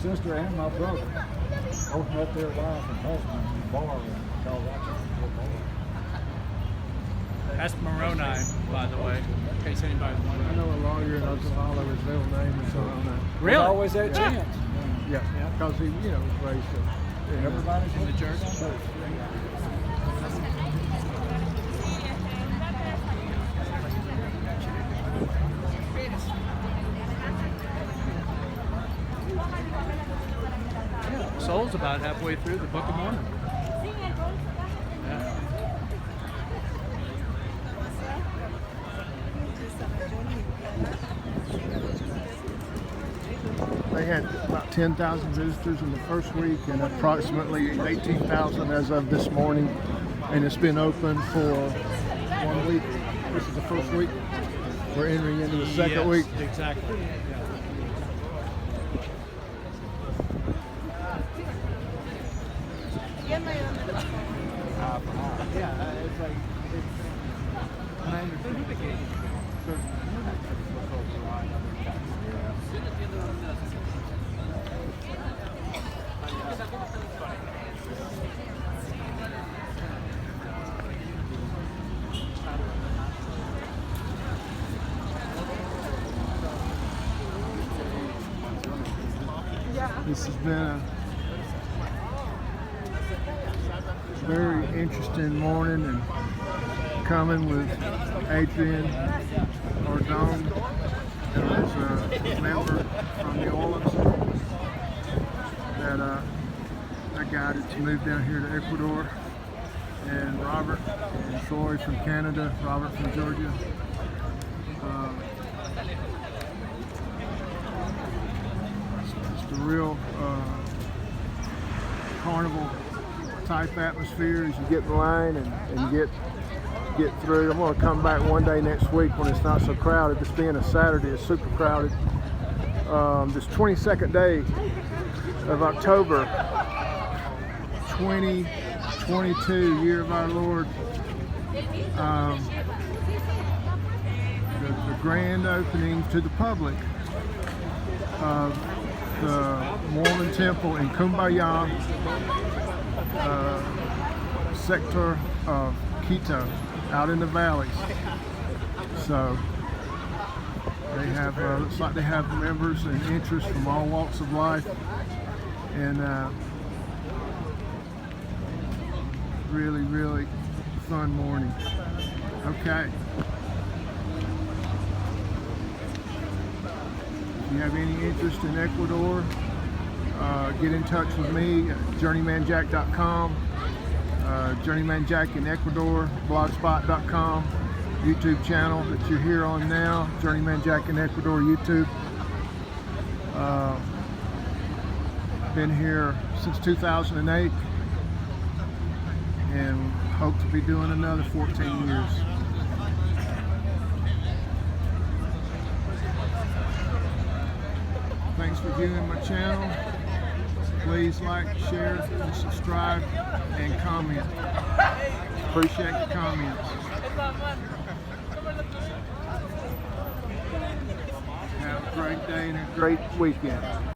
sister and my brother both met their wife and husband in the bar in Colorado. That's Moroni, by the way, in case anybody's I wondering. know a lawyer in Oklahoma, his middle name is on that. Really? There's always that Yeah. chance. Yeah, because he, you know, was raised in Everybody's In the church? Soul's about halfway through the Book of Mormon. Yeah. They had about 10,000 visitors in the first week and approximately 18,000 as of this morning. And it's been open for 1 week. This is the first week. We're entering into the second week. Exactly. Yeah. Yeah, it's like, and I understand the game. This has been a very interesting morning, and coming with Adrian Ordone, who is a member from New Orleans that I guided to move down here to Ecuador, and Robert and Troy from Canada, Robert from Georgia. It's the real carnival type atmosphere as you get in line and get through. I'm going to come back one day next week when it's not so crowded. This being a Saturday, it's super crowded. This 22nd day of October 2022, year of our Lord. The grand opening to the public of the Mormon Temple in Cumbaya, sector of Quito, out in the valleys. So they have, looks like they have members and interests from all walks of life, and really, really fun morning. Okay. If you have any interest in Ecuador, get in touch with me at journeymanjack.com, Journeyman Jack in Ecuador, blogspot.com, YouTube channel that you're here on now, Journeyman Jack in Ecuador YouTube. Been here since 2008 and hope to be doing another 14 years. Thanks for viewing my channel. Please like, share, and subscribe, and comment. Appreciate the comments. Have a great day and a great weekend.